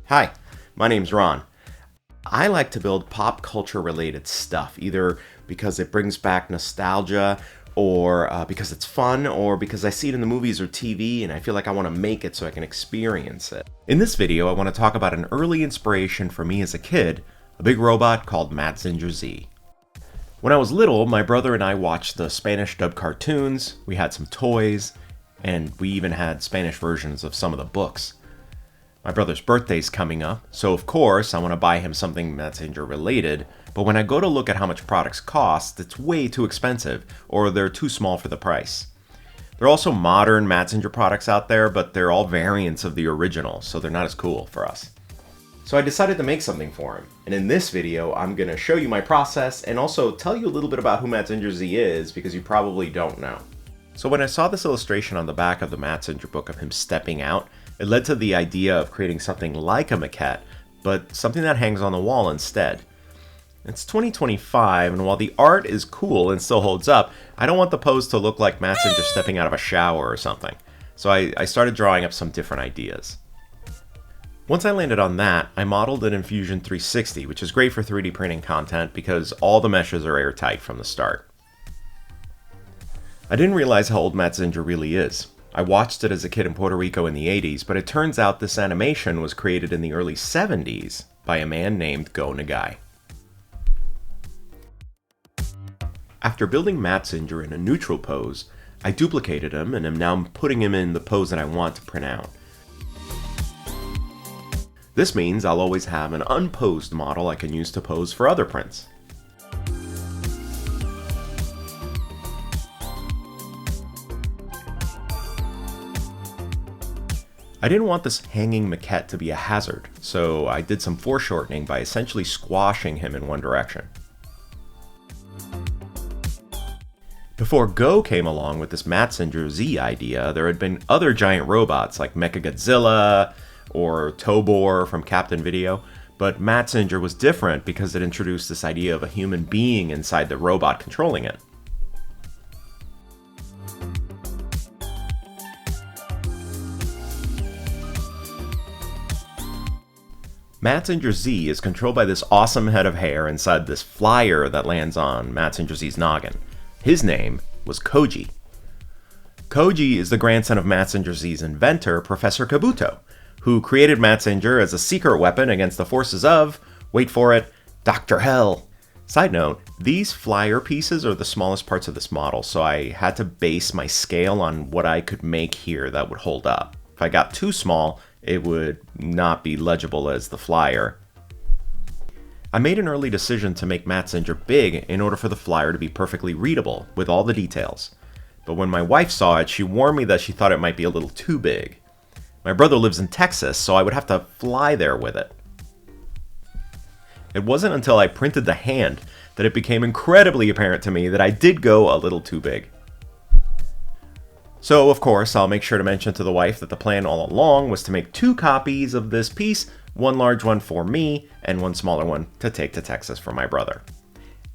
Hi, my name's Ron. I like to build pop culture related stuff, either because it brings back nostalgia, or because it's fun, or because I see it in the movies or TV and I feel like I want to make it so I can experience it. In this video, I want to talk about an early inspiration for me as a kid, a big robot called Mazinger Z. When I was little, my brother and I watched the Spanish dub cartoons, we had some toys, and we even had Spanish versions of some of the books. My brother's birthday's coming up, so of course I want to buy him something Mazinger related, but when I go to look at how much products cost, it's way too expensive, or they're too small for the price. There are also modern Mazinger products out there, but they're all variants of the original, so they're not as cool for us. So I decided to make something for him, and in this video I'm going to show you my process and also tell you a little bit about who Mazinger Z is, because you probably don't know. So when I saw this illustration on the back of the Mazinger book of him stepping out, it led to the idea of creating something like a maquette, but something that hangs on the wall instead. It's 2025, and while the art is cool and still holds up, I don't want the pose to look like Mazinger stepping out of a shower or something. So I started drawing up some different ideas. Once I landed on that, I modeled it in Fusion 360, which is great for 3D printing content because all the meshes are airtight from the start. I didn't realize how old Mazinger really is. I watched it as a kid in Puerto Rico in the 80s, but it turns out this animation was created in the early 70s by a man named Go Nagai. After building Mazinger in a neutral pose, I duplicated him and am now putting him in the pose that I want to print out. This means I'll always have an unposed model I can use to pose for other prints. I didn't want this hanging maquette to be a hazard, so I did some foreshortening by essentially squashing him in one direction. Before Go came along with this Mazinger Z idea, there had been other giant robots like Mechagodzilla or Tobor from Captain Video, but Mazinger was different because it introduced this idea of a human being inside the robot controlling it. Mazinger Z is controlled by this awesome head of hair inside this flyer that lands on Mazinger Z's noggin. His name was Koji. Koji is the grandson of Mazinger Z's inventor, Professor Kabuto, who created Mazinger as a secret weapon against the forces of, wait for it, Dr. Hell. Side note, these flyer pieces are the smallest parts of this model, so I had to base my scale on what I could make here that would hold up. If I got too small, it would not be legible as the flyer. I made an early decision to make Mazinger big in order for the flyer to be perfectly readable with all the details. But when my wife saw it, she warned me that she thought it might be a little too big. My brother lives in Texas, so I would have to fly there with it. It wasn't until I printed the hand that it became incredibly apparent to me that I did go a little too big. So, of course, I'll make sure to mention to the wife that the plan all along was to make 2 copies of this piece, one large one for me, and one smaller one to take to Texas for my brother.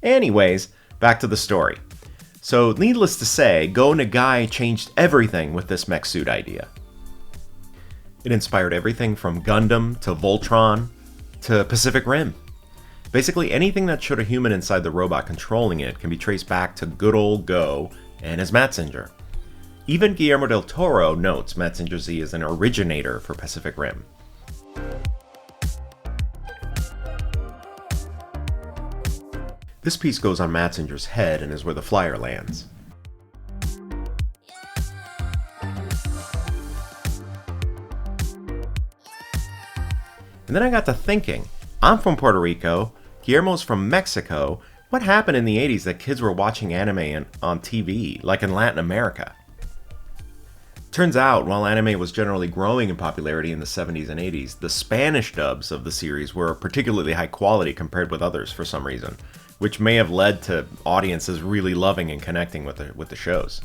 Anyways, back to the story. So, needless to say, Go Nagai changed everything with this mech suit idea. It inspired everything from Gundam to Voltron to Pacific Rim. Basically, anything that showed a human inside the robot controlling it can be traced back to good old Go and his Mazinger. Even Guillermo del Toro notes Mazinger Z is an originator for Pacific Rim. This piece goes on Mazinger's head and is where the flyer lands. And then I got to thinking, I'm from Puerto Rico, Guillermo's from Mexico. What happened in the 80s that kids were watching anime on TV, like in Latin America? Turns out, while anime was generally growing in popularity in the 70s and 80s, the Spanish dubs of the series were particularly high quality compared with others for some reason, which may have led to audiences really loving and connecting with the shows.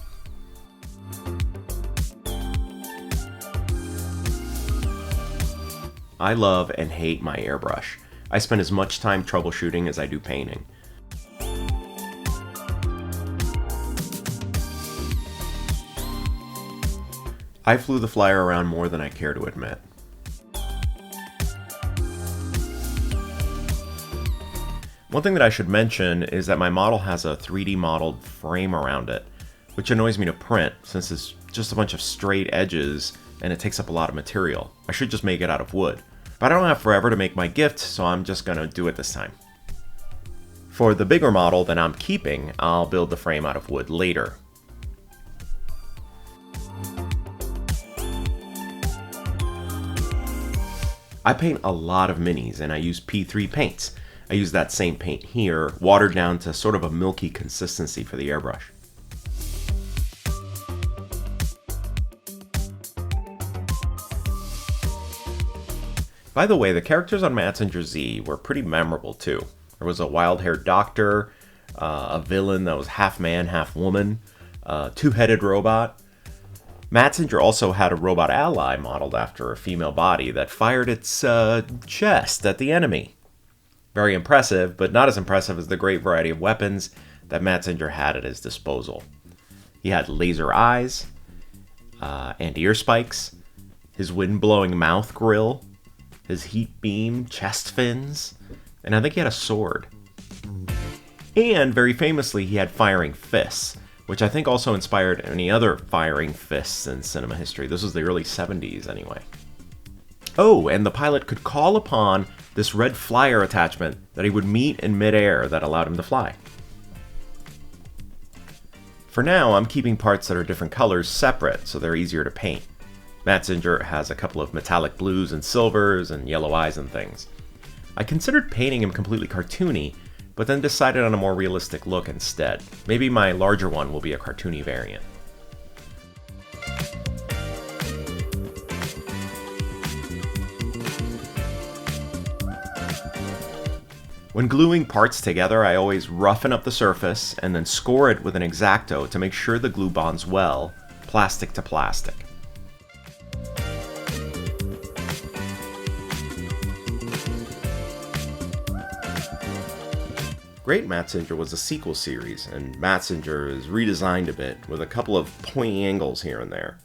I love and hate my airbrush. I spend as much time troubleshooting as I do painting. I flew the flyer around more than I care to admit. One thing that I should mention is that my model has a 3D modeled frame around it, which annoys me to print since it's just a bunch of straight edges and it takes up a lot of material. I should just make it out of wood. But I don't have forever to make my gift, so I'm just gonna do it this time. For the bigger model that I'm keeping, I'll build the frame out of wood later. I paint a lot of minis and I use P3 paints. I use that same paint here, watered down to sort of a milky consistency for the airbrush. By the way, the characters on Mazinger Z were pretty memorable too. There was a wild-haired doctor, a villain that was half man, half woman, a two-headed robot. Mazinger also had a robot ally modeled after a female body that fired its chest at the enemy. Very impressive, but not as impressive as the great variety of weapons that Mazinger had at his disposal. He had laser eyes, and ear spikes, his wind-blowing mouth grill, his heat beam chest fins, and I think he had a sword. And very famously, he had firing fists, which I think also inspired any other firing fists in cinema history. This was the early 70s anyway. Oh, and the pilot could call upon this red flyer attachment that he would meet in midair that allowed him to fly. For now, I'm keeping parts that are different colors separate so they're easier to paint. Mazinger has a couple of metallic blues and silvers and yellow eyes and things. I considered painting him completely cartoony, but then decided on a more realistic look instead. Maybe my larger one will be a cartoony variant. When gluing parts together, I always roughen up the surface and then score it with an X-Acto to make sure the glue bonds well, plastic to plastic. Great Mazinger was a sequel series, and Mazinger is redesigned a bit with a couple of pointy angles here and there.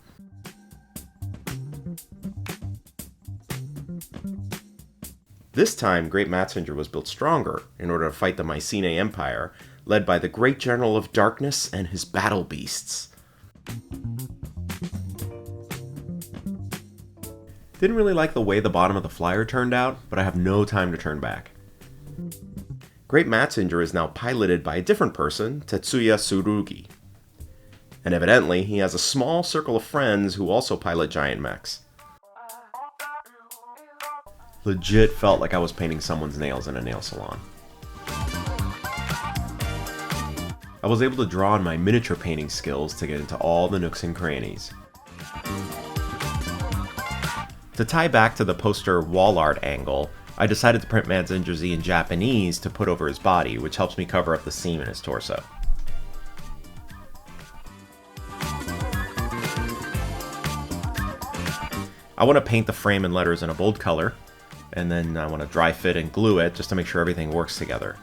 This time, Great Mazinger was built stronger in order to fight the Mycenae Empire, led by the Great General of Darkness and his battle beasts. Didn't really like the way the bottom of the flyer turned out, but I have no time to turn back. Great Mazinger is now piloted by a different person, Tetsuya Tsurugi. And evidently, he has a small circle of friends who also pilot giant mechs. Legit felt like I was painting someone's nails in a nail salon. I was able to draw on my miniature painting skills to get into all the nooks and crannies. To tie back to the poster wall art angle, I decided to print Mazinger Z in Japanese to put over his body, which helps me cover up the seam in his torso. I want to paint the frame and letters in a bold color, and then I want to dry fit and glue it just to make sure everything works together.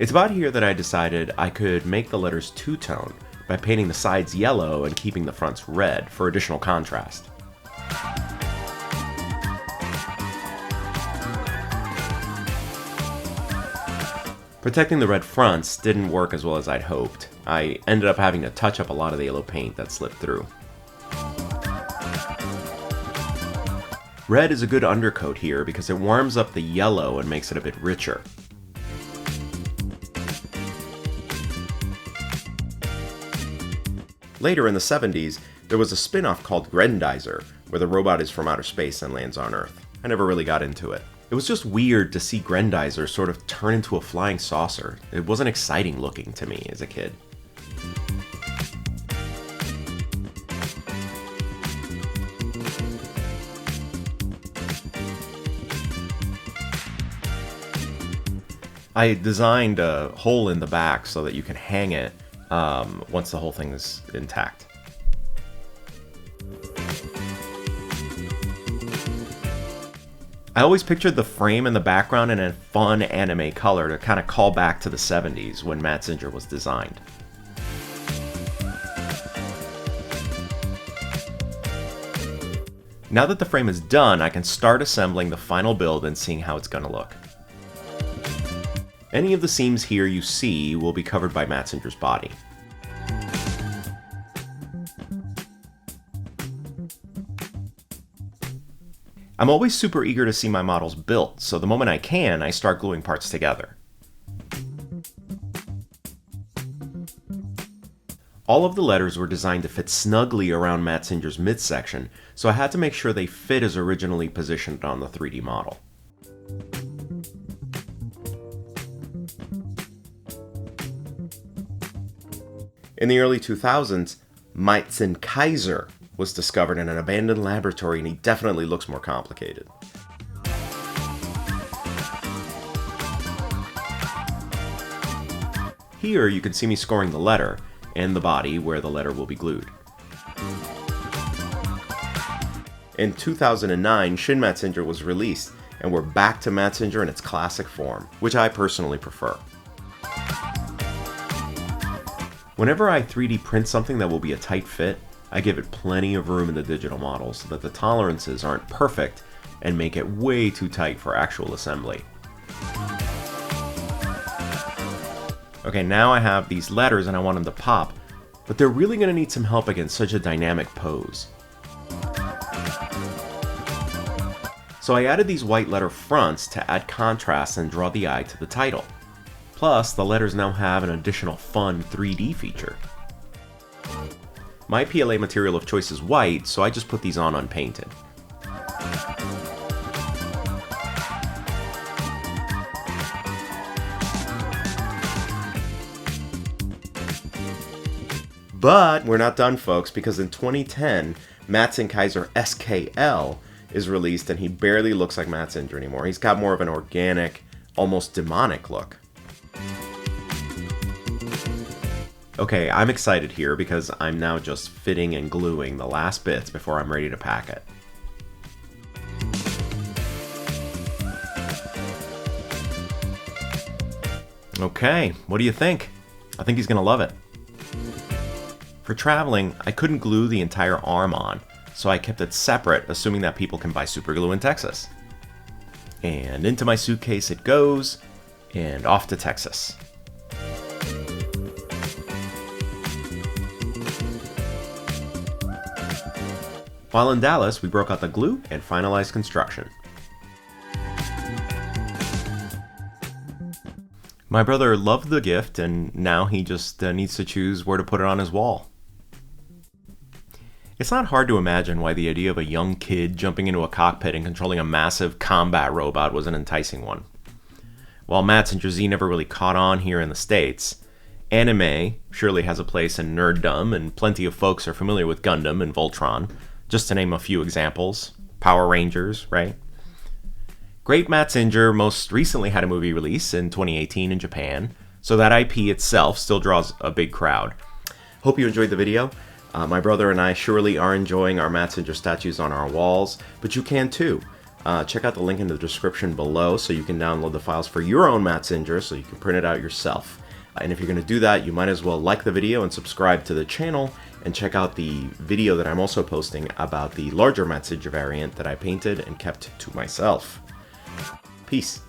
It's about here that I decided I could make the letters two-tone by painting the sides yellow and keeping the fronts red for additional contrast. Protecting the red fronts didn't work as well as I'd hoped. I ended up having to touch up a lot of the yellow paint that slipped through. Red is a good undercoat here because it warms up the yellow and makes it a bit richer. Later in the 70s, there was a spin-off called Grendizer, where the robot is from outer space and lands on Earth. I never really got into it. It was just weird to see Grendizer sort of turn into a flying saucer. It wasn't exciting looking to me as a kid. I designed a hole in the back so that you can hang it once the whole thing is intact. I always pictured the frame and the background in a fun anime color to kind of call back to the 70s when Mazinger was designed. Now that the frame is done, I can start assembling the final build and seeing how it's going to look. Any of the seams here you see will be covered by Mazinger's body. I'm always super eager to see my models built, so the moment I can, I start gluing parts together. All of the letters were designed to fit snugly around Mazinger's midsection, so I had to make sure they fit as originally positioned on the 3D model. In the early 2000s, Mazinger Z was discovered in an abandoned laboratory, and he definitely looks more complicated. Here you can see me scoring the letter and the body where the letter will be glued. In 2009, Shin Mazinger was released, and we're back to Mazinger in its classic form, which I personally prefer. Whenever I 3D print something that will be a tight fit, I give it plenty of room in the digital model so that the tolerances aren't perfect and make it way too tight for actual assembly. Okay, now I have these letters and I want them to pop, but they're really going to need some help against such a dynamic pose. So I added these white letter fronts to add contrast and draw the eye to the title. Plus, the letters now have an additional fun 3D feature. My PLA material of choice is white, so I just put these on unpainted. But we're not done, folks, because in 2010, Mazinger Z SKL is released, and he barely looks like Mazinger anymore. He's got more of an organic, almost demonic look. Okay, I'm excited here because I'm now just fitting and gluing the last bits before I'm ready to pack it. Okay, what do you think? I think he's gonna love it. For traveling, I couldn't glue the entire arm on, so I kept it separate, assuming that people can buy super glue in Texas. And into my suitcase it goes, and off to Texas. While in Dallas, we broke out the glue and finalized construction. My brother loved the gift, and now he just needs to choose where to put it on his wall. It's not hard to imagine why the idea of a young kid jumping into a cockpit and controlling a massive combat robot was an enticing one. While Mazinger Z never really caught on here in the States, anime surely has a place in nerddom, and plenty of folks are familiar with Gundam and Voltron, just to name a few examples. Power Rangers, right? Great Mazinger most recently had a movie release in 2018 in Japan, so that IP itself still draws a big crowd. Hope you enjoyed the video. My brother and I surely are enjoying our Mazinger statues on our walls, but you can too. Check out the link in the description below so you can download the files for your own Mazinger so you can print it out yourself. And if you're going to do that, you might as well like the video and subscribe to the channel, and check out the video that I'm also posting about the larger Mazinger variant that I painted and kept to myself. Peace.